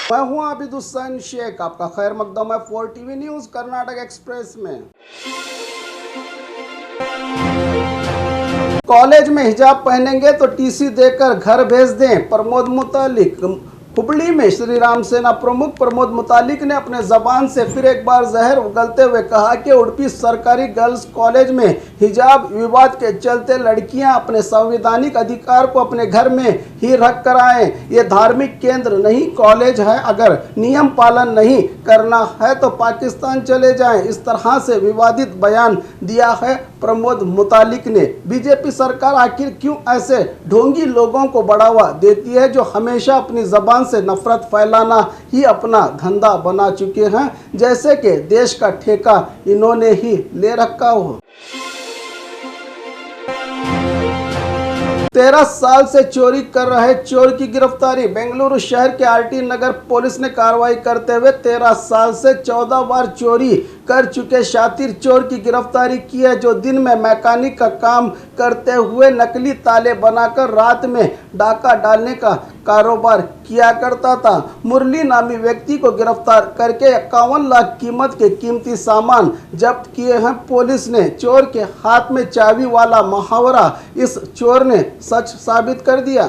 मैं हूं आबिद हुसैन शेख, आपका खैर मकदम है 4 टीवी न्यूज कर्नाटक एक्सप्रेस में। कॉलेज में हिजाब पहनेंगे तो टीसी देकर घर भेज दें, प्रमोद मुतालिक। हुबली में श्री राम सेना प्रमुख प्रमोद मुतालिक ने अपने जबान से फिर एक बार जहर उगलते हुए कहा कि उडुपी सरकारी गर्ल्स कॉलेज में हिजाब विवाद के चलते लड़कियां अपने संवैधानिक अधिकार को अपने घर में ही रख कर आए। ये धार्मिक केंद्र नहीं कॉलेज है, अगर नियम पालन नहीं करना है तो पाकिस्तान चले जाएं। इस तरह से विवादित बयान दिया है प्रमोद मुतालिक ने। बीजेपी सरकार आखिर क्यों ऐसे ढोंगी लोगों को बढ़ावा देती है जो हमेशा अपनी जबान से नफरत फैलाना ही अपना धंधा बना चुके हैं, जैसे कि देश का ठेका इन्होंने ही ले रखा हो। 13 साल से चोरी कर रहे चोर की गिरफ्तारी। बेंगलुरु शहर के आरटी नगर पुलिस ने कार्रवाई करते हुए 13 साल से 14 बार चोरी कर चुके शातिर चोर की गिरफ्तारी की है, जो दिन में मैकेनिक का काम करते हुए नकली ताले बनाकर रात में डाका डालने का कारोबार किया करता था। मुरली नामी व्यक्ति को गिरफ्तार करके 51 लाख कीमत के कीमती सामान जब्त किए हैं पुलिस ने। चोर के हाथ में चाबी वाला मुहावरा इस चोर ने सच साबित कर दिया।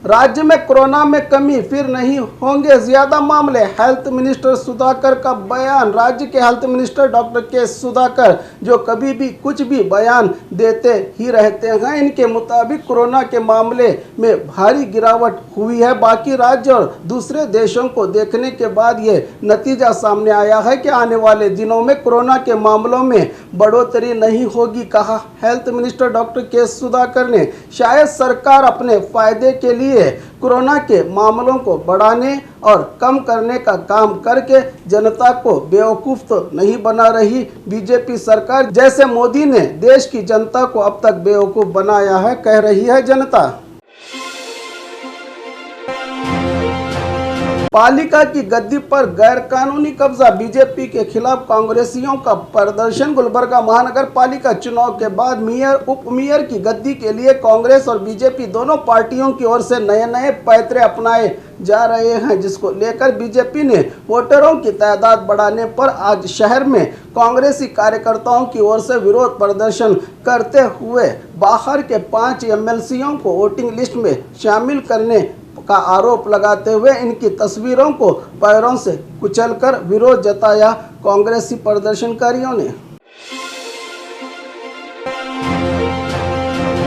राज्य में कोरोना में कमी, फिर नहीं होंगे ज्यादा मामले। हेल्थ मिनिस्टर सुधाकर का बयान। राज्य के हेल्थ मिनिस्टर डॉक्टर के सुधाकर जो कभी भी कुछ भी बयान देते ही रहते हैं, इनके मुताबिक कोरोना के मामले में भारी गिरावट हुई है। बाकी राज्य और दूसरे देशों को देखने के बाद ये नतीजा सामने आया है कि आने वाले दिनों में कोरोना के मामलों में बढ़ोतरी नहीं होगी, कहा हेल्थ मिनिस्टर डॉक्टर के सुधाकर ने। शायद सरकार अपने फायदे के लिए कोरोना के मामलों को बढ़ाने और कम करने का काम करके जनता को बेवकूफ तो नहीं बना रही। बीजेपी सरकार जैसे मोदी ने देश की जनता को अब तक बेवकूफ बनाया है, कह रही है जनता। पालिका की गद्दी पर गैर कानूनी कब्जा, बीजेपी के खिलाफ कांग्रेसियों का प्रदर्शन। गुलबर्गा महानगर पालिका चुनाव के बाद मेयर उप मेयर की गद्दी के लिए कांग्रेस और बीजेपी दोनों पार्टियों की ओर से नए नए पैतरे अपनाए जा रहे हैं, जिसको लेकर बीजेपी ने वोटरों की तादाद बढ़ाने पर आज शहर में कांग्रेसी कार्यकर्ताओं की ओर से विरोध प्रदर्शन करते हुए बाहर के 5 एमएलसीओं को वोटिंग लिस्ट में शामिल करने का आरोप लगाते हुए इनकी तस्वीरों को पैरों से कुचलकर विरोध जताया कांग्रेसी प्रदर्शनकारियों ने।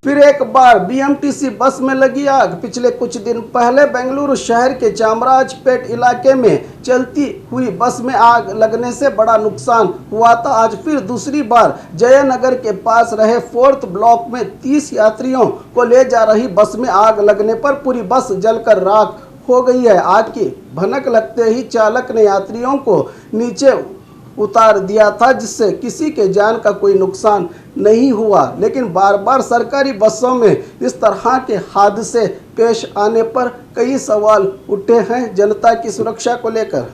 फिर एक बार बीएमटीसी बस में लगी आग। पिछले कुछ दिन पहले बेंगलुरु शहर के चामराजपेट इलाके में चलती हुई बस में आग लगने से बड़ा नुकसान हुआ था। आज फिर दूसरी बार जयनगर के पास रहे 4th ब्लॉक में 30 यात्रियों को ले जा रही बस में आग लगने पर पूरी बस जलकर राख हो गई है। आग की भनक लगते ही चालक ने यात्रियों को नीचे उतार दिया था, जिससे किसी के जान का कोई नुकसान नहीं हुआ। लेकिन बार बार सरकारी बसों में इस तरह के हादसे पेश आने पर कई सवाल उठे हैं जनता की सुरक्षा को लेकर।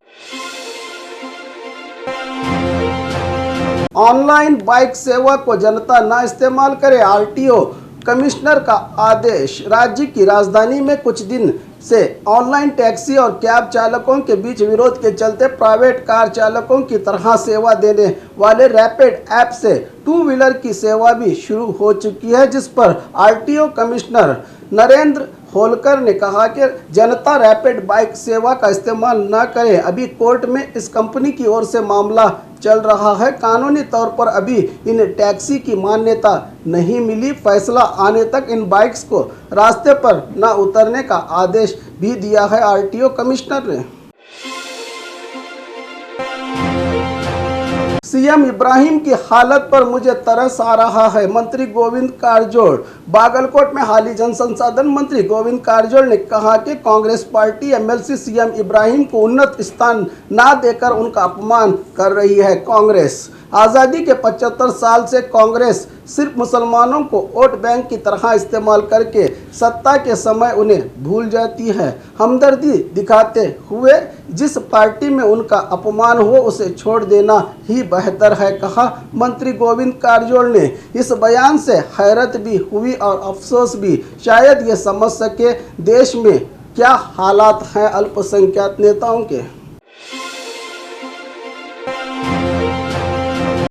ऑनलाइन बाइक सेवा को जनता न इस्तेमाल करे, आरटीओ कमिश्नर का आदेश। राज्य की राजधानी में कुछ दिन से ऑनलाइन टैक्सी और कैब चालकों के बीच विरोध के चलते प्राइवेट कार चालकों की तरह सेवा देने वाले रैपिड ऐप से 2 व्हीलर की सेवा भी शुरू हो चुकी है, जिस पर आरटीओ कमिश्नर नरेंद्र होलकर ने कहा कि जनता रैपिड बाइक सेवा का इस्तेमाल न करे। अभी कोर्ट में इस कंपनी की ओर से मामला चल रहा है। कानूनी तौर पर अभी इन टैक्सी की मान्यता नहीं मिली। फैसला आने तक इन बाइक्स को रास्ते पर न उतरने का आदेश भी दिया है आरटीओ कमिश्नर ने। सीएम इब्राहिम की हालत पर मुझे तरस आ रहा है, मंत्री गोविंद कारजोल। बागलकोट में हाली जन संसाधन मंत्री गोविंद कारजोल ने कहा कि Congress party MLC CM Ibrahim को उन्नत स्थान ना देकर उनका अपमान कर रही है। कांग्रेस आज़ादी के 75 साल से कांग्रेस सिर्फ मुसलमानों को वोट बैंक की तरह इस्तेमाल करके सत्ता के समय उन्हें भूल जाती है। हमदर्दी दिखाते हुए जिस पार्टी में उनका अपमान हो उसे छोड़ देना ही बेहतर है, कहा मंत्री गोविंद कारजोल ने। इस बयान से हैरत भी हुई और अफसोस भी। शायद ये समझ सके देश में क्या हालात हैं अल्पसंख्यक नेताओं के।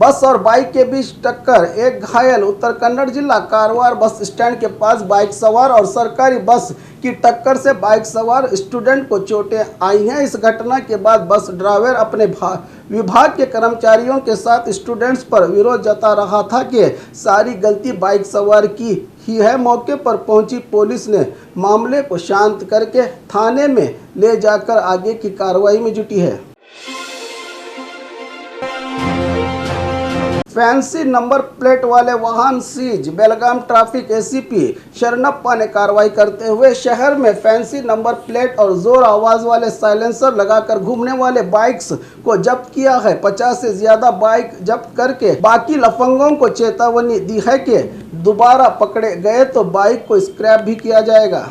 बस और बाइक के बीच टक्कर, एक घायल। उत्तर कन्नड़ जिला कारवार बस स्टैंड के पास बाइक सवार और सरकारी बस की टक्कर से बाइक सवार स्टूडेंट को चोटें आई हैं। इस घटना के बाद बस ड्राइवर अपने विभाग के कर्मचारियों के साथ स्टूडेंट्स पर विरोध जता रहा था कि सारी गलती बाइक सवार की ही है। मौके पर पहुंची पुलिस ने मामले को शांत करके थाने में ले जाकर आगे की कार्रवाई में जुटी है। फैंसी नंबर प्लेट वाले वाहन सीज, बेलगाम ट्रैफिक एसीपी शरणप्पा ने कार्रवाई करते हुए शहर में फैंसी नंबर प्लेट और जोर आवाज वाले साइलेंसर लगाकर घूमने वाले बाइक्स को जब्त किया है। 50 से ज्यादा बाइक जब्त करके बाकी लफंगों को चेतावनी दी है कि दोबारा पकड़े गए तो बाइक को स्क्रैप भी किया जाएगा।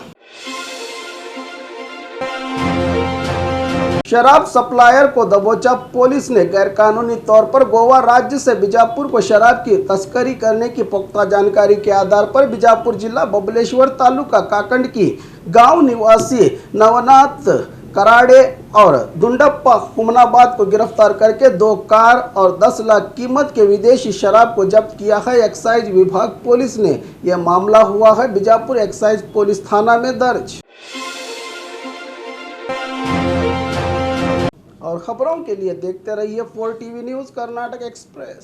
शराब सप्लायर को दबोचा पुलिस ने। गैरकानूनी तौर पर गोवा राज्य से बीजापुर को शराब की तस्करी करने की पुख्ता जानकारी के आधार पर बीजापुर जिला बबलेश्वर तालुका काकंड की गांव निवासी नवनाथ कराड़े और दुंडप्पा हुमनाबाद को गिरफ्तार करके 2 कार और 10 लाख कीमत के विदेशी शराब को जब्त किया है। एक्साइज विभाग पुलिस ने यह मामला हुआ है बीजापुर एक्साइज पुलिस थाना में दर्ज। और खबरों के लिए देखते रहिए 4 टीवी न्यूज़ कर्नाटक एक्सप्रेस।